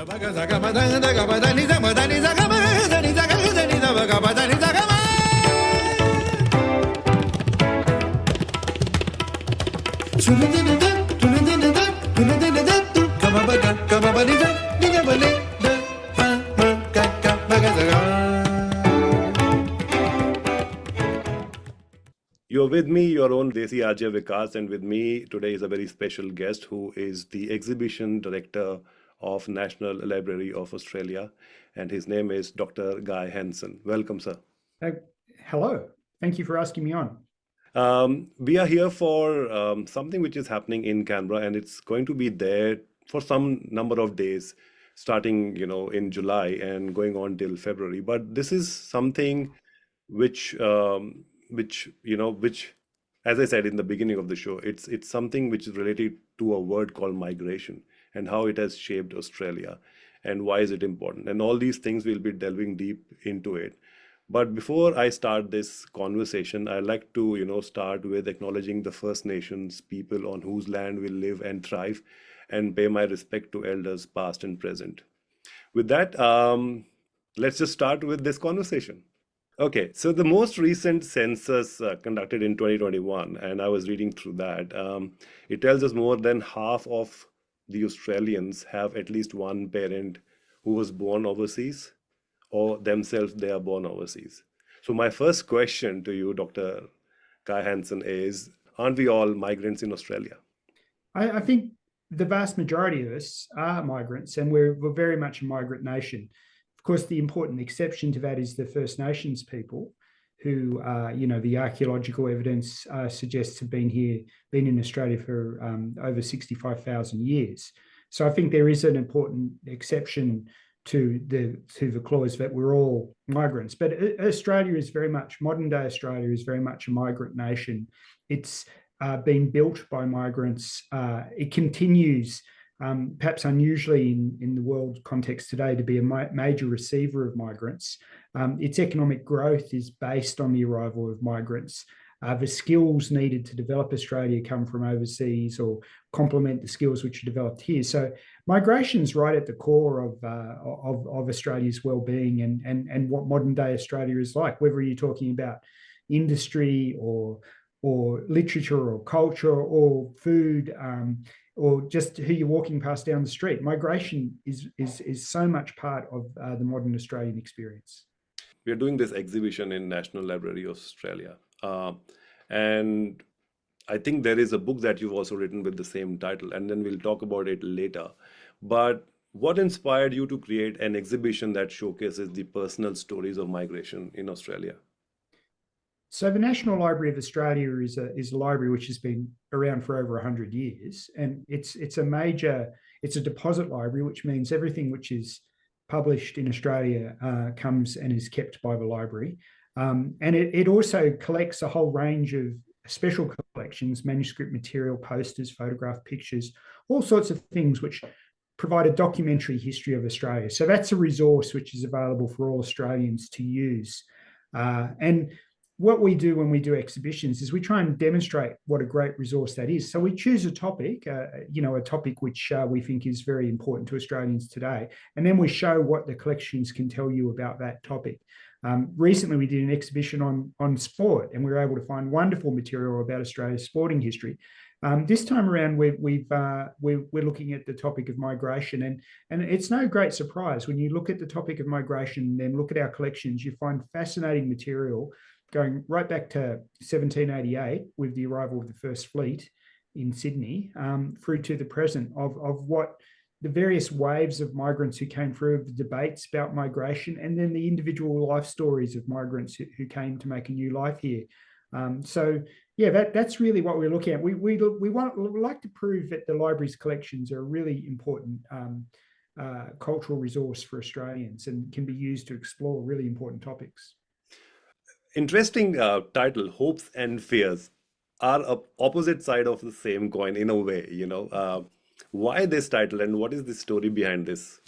You're with me, your own Desi Ajay Vikas, and with me today is a very special guest who is the exhibition director of National Library of Australia, and his name is Dr. Guy Hansen. Welcome, sir. Hello. Thank you for asking me on. We are here for something which is happening in Canberra, and it's going to be there for some number of days, starting, in July and going on till February. But this is something which, as I said in the beginning of the show, it's something which is related to a word called migration and how it has shaped Australia and why is it important. And all these things we'll be delving deep into it. But before I start this conversation, I'd like to, start with acknowledging the First Nations people on whose land we live and thrive, and pay my respect to elders past and present. With that, let's just start with this conversation. Okay, so the most recent census conducted in 2021, and I was reading through that, it tells us more than half of the Australians have at least one parent who was born overseas, or themselves they are born overseas. So my first question to you, Dr. Guy Hansen, is, aren't we all migrants in Australia? I think the vast majority of us are migrants, and we're very much a migrant nation. Of course, the important exception to that is the First Nations people who, the archaeological evidence suggests have been in Australia for over 65,000 years. So I think there is an important exception to the clause that we're all migrants. But Australia is very much, modern day Australia is very much a migrant nation. It's been built by migrants. It continues, perhaps unusually in the world context today, to be a major receiver of migrants. Its economic growth is based on the arrival of migrants. The skills needed to develop Australia come from overseas or complement the skills which are developed here. So migration's right at the core of Australia's well-being and what modern day Australia is like, whether you're talking about industry or literature or culture or food, or just who you're walking past down the street. Migration is so much part of the modern Australian experience. We're doing this exhibition in National Library of Australia. And I think there is a book that you've also written with the same title, and then we'll talk about it later. But what inspired you to create an exhibition that showcases the personal stories of migration in Australia? So the National Library of Australia is a library which has been around for over 100 years, and it's a deposit library, which means everything which is published in Australia comes and is kept by the library. And it also collects a whole range of special collections, manuscript material, posters, photograph pictures, all sorts of things which provide a documentary history of Australia. So that's a resource which is available for all Australians to use. And what we do when we do exhibitions is we try and demonstrate what a great resource that is. So we choose a topic, a topic which we think is very important to Australians today, and then we show what the collections can tell you about that topic. Recently, we did an exhibition on sport, and we were able to find wonderful material about Australia's sporting history. This time around, we're looking at the topic of migration, and it's no great surprise when you look at the topic of migration and then look at our collections, you find fascinating material going right back to 1788 with the arrival of the First Fleet in Sydney, through to the present of what the various waves of migrants who came through, the debates about migration, and then the individual life stories of migrants who came to make a new life here. That's really what we're looking at. We like to prove that the library's collections are a really important cultural resource for Australians and can be used to explore really important topics. Interesting title, Hopes and Fears are opposite side of the same coin in a way, Why this title and what is the story behind this?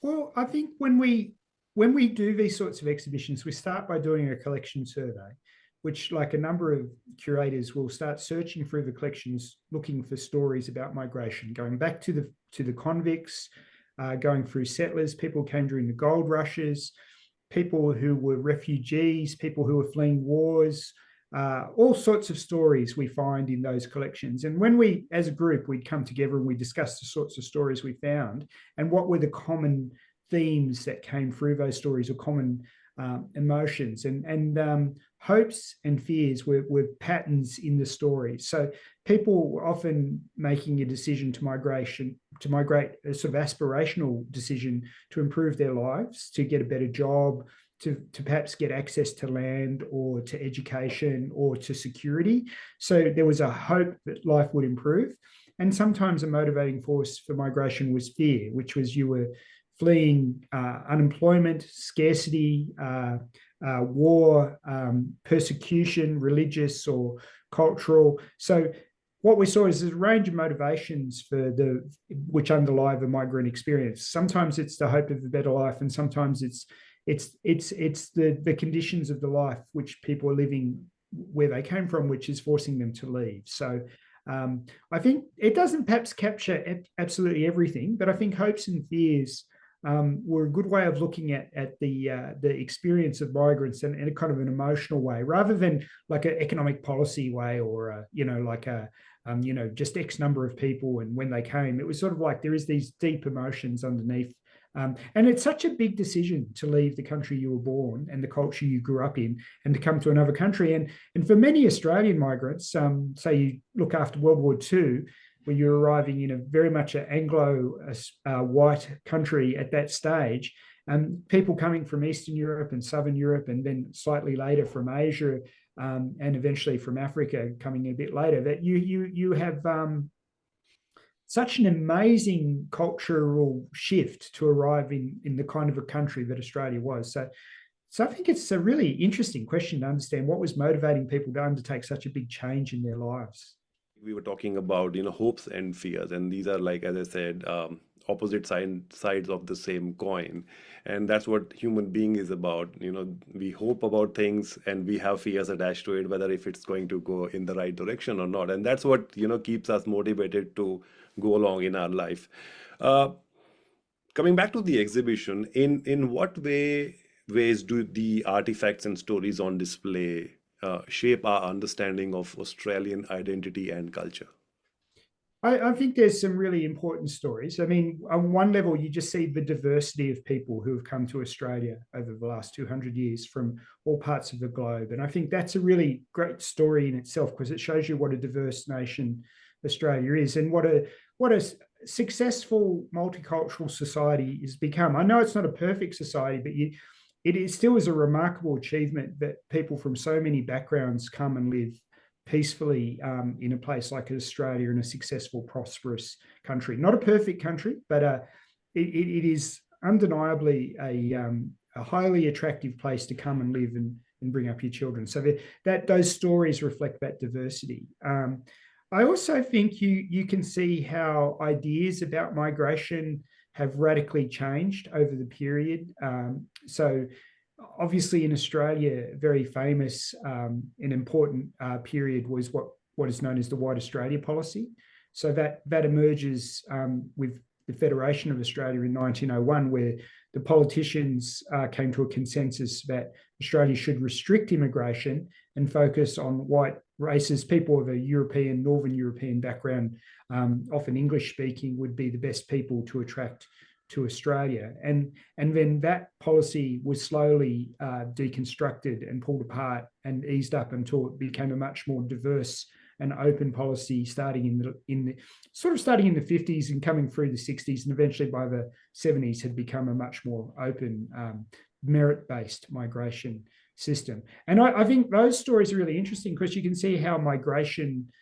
Well, I think when we do these sorts of exhibitions, we start by doing a collection survey, which, like a number of curators, will start searching through the collections, looking for stories about migration, going back to the convicts, going through settlers, people came during the gold rushes, people who were refugees, people who were fleeing wars, all sorts of stories we find in those collections. And when we, as a group, we'd come together and we discussed the sorts of stories we found and what were the common themes that came through those stories or common emotions and hopes and fears were patterns in the story. So people were often making a decision to migrate, a sort of aspirational decision to improve their lives, to get a better job, to perhaps get access to land or to education or to security. So there was a hope that life would improve. And sometimes a motivating force for migration was fear, which was you were fleeing unemployment, scarcity, war, persecution, religious or cultural. So what we saw is a range of motivations which underlie the migrant experience. Sometimes it's the hope of a better life, and sometimes it's the conditions of the life which people are living where they came from, which is forcing them to leave. So I think it doesn't perhaps capture absolutely everything, but I think hopes and fears were a good way of looking at the experience of migrants in a kind of an emotional way, rather than like an economic policy way or just X number of people and when they came. It was sort of like there is these deep emotions underneath. And it's such a big decision to leave the country you were born and the culture you grew up in and to come to another country. And for many Australian migrants, say you look after World War II, where you're arriving in a very much an Anglo-white country at that stage, and people coming from Eastern Europe and Southern Europe, and then slightly later from Asia, and eventually from Africa coming a bit later, that you have such an amazing cultural shift to arrive in the kind of a country that Australia was. So I think it's a really interesting question to understand what was motivating people to undertake such a big change in their lives. We were talking about hopes and fears, and these are, like, as I said, opposite sides of the same coin. And that's what human being is about. We hope about things and we have fears attached to it, whether if it's going to go in the right direction or not. And that's what keeps us motivated to go along in our life. Coming back to the exhibition, in what ways do the artifacts and stories on display shape our understanding of Australian identity and culture? I think there's some really important stories. I mean, on one level, you just see the diversity of people who have come to Australia over the last 200 years from all parts of the globe. And I think that's a really great story in itself, because it shows you what a diverse nation Australia is and what a successful multicultural society has become. I know it's not a perfect society, but it still is a remarkable achievement that people from so many backgrounds come and live peacefully in a place like Australia, in a successful, prosperous country. Not a perfect country, but it is undeniably a highly attractive place to come and live and bring up your children. So that those stories reflect that diversity. I also think you can see how ideas about migration have radically changed over the period. So obviously in Australia, very famous and important period was what is known as the White Australia policy. So that emerges with the Federation of Australia in 1901, where the politicians came to a consensus that Australia should restrict immigration and focus on white races. People of a Northern European background, often English speaking, would be the best people to attract to Australia. And then that policy was slowly deconstructed and pulled apart and eased up until it became a much more diverse and open policy, starting in the 50s and coming through the 60s, and eventually by the 70s had become a much more open, merit-based migration system. And I think those stories are really interesting, because you can see how migration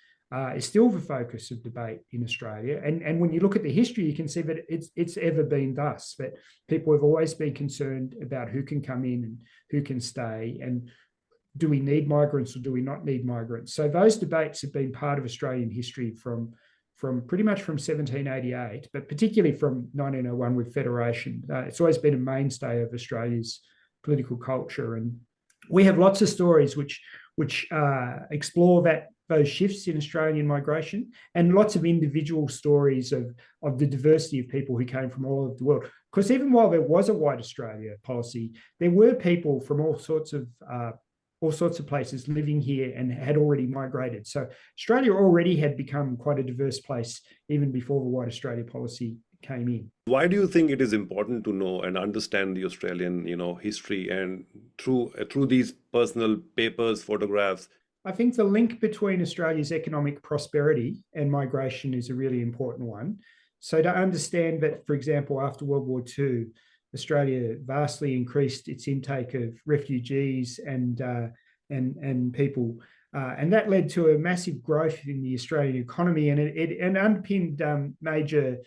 is still the focus of debate in Australia. And when you look at the history, you can see that it's ever been thus, that people have always been concerned about who can come in and who can stay, and do we need migrants or do we not need migrants? So those debates have been part of Australian history from pretty much from 1788, but particularly from 1901 with Federation. It's always been a mainstay of Australia's political culture. And we have lots of stories which explore those shifts in Australian migration, and lots of individual stories of the diversity of people who came from all over the world. Because even while there was a White Australia policy, there were people from all sorts of places living here and had already migrated. So Australia already had become quite a diverse place even before the White Australia policy came in. Why do you think it is important to know and understand the Australian, history and through these personal papers, photographs? I think the link between Australia's economic prosperity and migration is a really important one. So to understand that, for example, after World War II, Australia vastly increased its intake of refugees and people, and that led to a massive growth in the Australian economy, and it underpinned major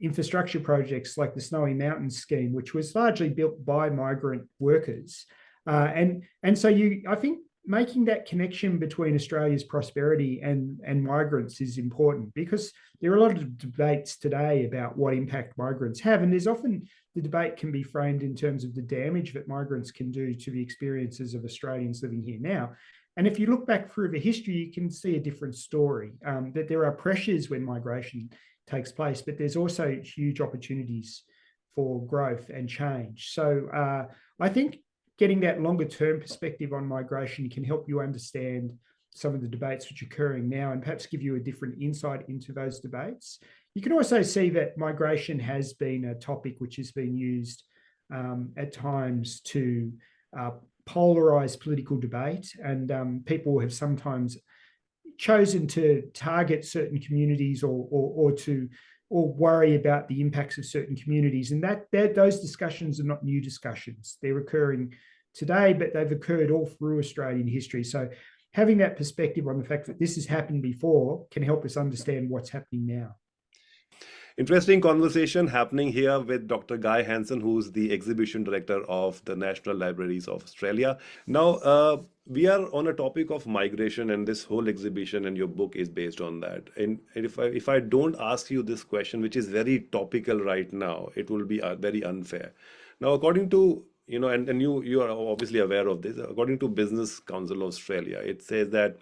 infrastructure projects like the Snowy Mountains scheme, which was largely built by migrant workers, and so I think making that connection between Australia's prosperity and migrants is important, because there are a lot of debates today about what impact migrants have. And there's often the debate can be framed in terms of the damage that migrants can do to the experiences of Australians living here now. And if you look back through the history, you can see a different story, that there are pressures when migration takes place, but there's also huge opportunities for growth and change. So I think getting that longer term perspective on migration can help you understand some of the debates which are occurring now and perhaps give you a different insight into those debates. You can also see that migration has been a topic which has been used at times to polarize political debate, and people have sometimes chosen to target certain communities or worry about the impacts of certain communities. And those discussions are not new discussions. They're occurring today, but they've occurred all through Australian history. So having that perspective on the fact that this has happened before can help us understand what's happening now. Interesting conversation happening here with Dr. Guy Hansen, who's the exhibition director of the National Libraries of Australia. Now, we are on a topic of migration, and this whole exhibition and your book is based on that. And if I don't ask you this question, which is very topical right now, it will be very unfair. Now, according to, and you are obviously aware of this, according to Business Council of Australia, it says that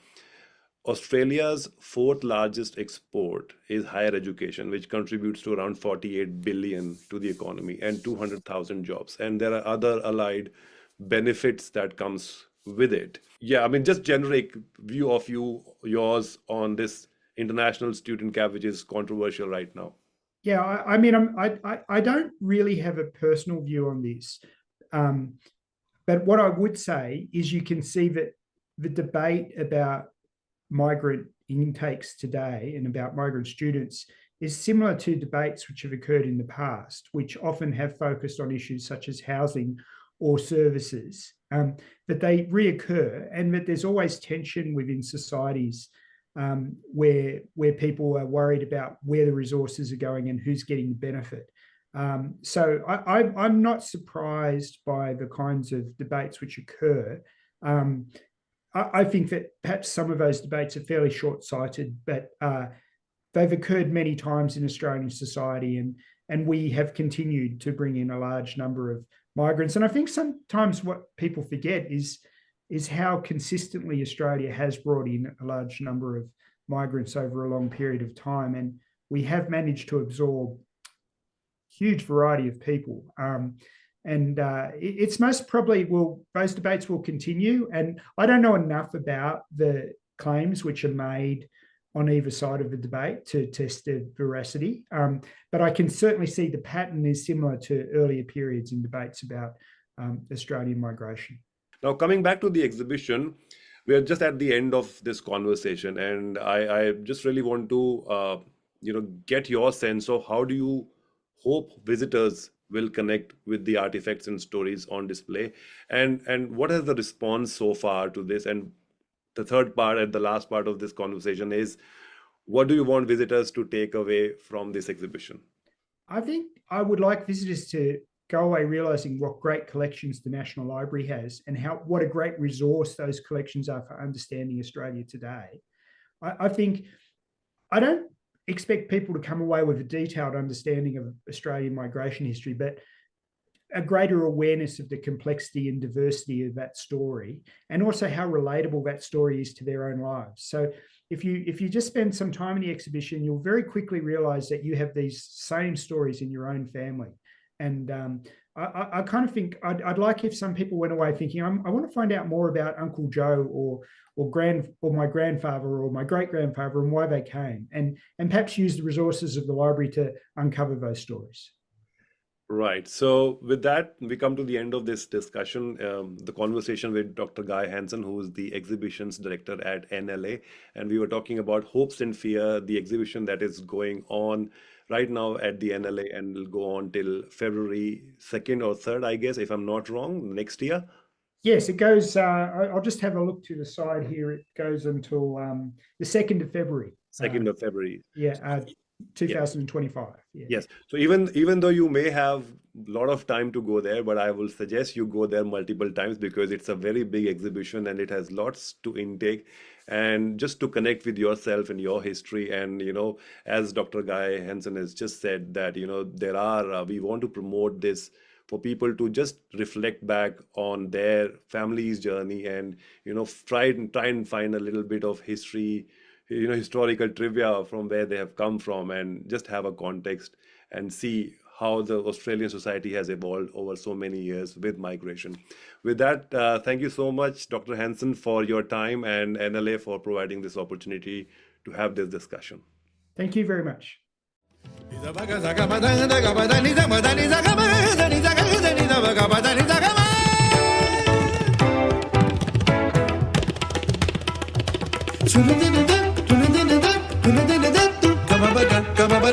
Australia's fourth largest export is higher education, which contributes to around 48 billion to the economy and 200,000 jobs. And there are other allied benefits that comes with it. Yeah, I mean, just generic view of yours on this international student cap, which is controversial right now. Yeah, I mean, I don't really have a personal view on this. But what I would say is you can see that the debate about migrant intakes today and about migrant students is similar to debates which have occurred in the past, which often have focused on issues such as housing or services, that they reoccur, and that there's always tension within societies where people are worried about where the resources are going and who's getting the benefit. So I'm not surprised by the kinds of debates which occur. I think that perhaps some of those debates are fairly short-sighted, but they've occurred many times in Australian society, and we have continued to bring in a large number of migrants. And I think sometimes what people forget is how consistently Australia has brought in a large number of migrants over a long period of time, and we have managed to absorb huge variety of people. It's most probably those debates will continue. And I don't know enough about the claims which are made on either side of the debate to test their veracity. But I can certainly see the pattern is similar to earlier periods in debates about Australian migration. Now, coming back to the exhibition, we are just at the end of this conversation, and I just really want to, get your sense of how do you hope visitors will connect with the artifacts and stories on display, and what is the response so far to this? And the third part and the last part of this conversation is, what do you want visitors to take away from this exhibition? I think I would like visitors to go away realizing what great collections the National Library has, and what a great resource those collections are for understanding Australia today. I think I don't expect people to come away with a detailed understanding of Australian migration history, but a greater awareness of the complexity and diversity of that story, and also how relatable that story is to their own lives. So if you just spend some time in the exhibition, you'll very quickly realize that you have these same stories in your own family. And I kind of think I'd like if some people went away thinking, I want to find out more about Uncle Joe or my grandfather or my great grandfather and why they came, and perhaps use the resources of the library to uncover those stories. Right. So with that, we come to the end of this discussion, the conversation with Dr. Guy Hansen, who is the exhibitions director at NLA. And we were talking about Hopes and Fear, the exhibition that is going on right now at the NLA and will go on till February 2nd or 3rd, I guess, if I'm not wrong, next year. Yes, it goes. I'll just have a look to the side here. It goes until the 2nd of February. 2nd of February. Yeah, 2025. Yeah. Yes. So even though you may have a lot of time to go there, but I will suggest you go there multiple times because it's a very big exhibition and it has lots to intake, and just to connect with yourself and your history. And as Dr. Guy Hansen has just said that we want to promote this for people to just reflect back on their family's journey and try and find a little bit of history, historical trivia from where they have come from, and just have a context and see how the Australian society has evolved over so many years with migration. With that, thank you so much, Dr. Hansen, for your time, and NLA for providing this opportunity to have this discussion. Thank you very much. Come on,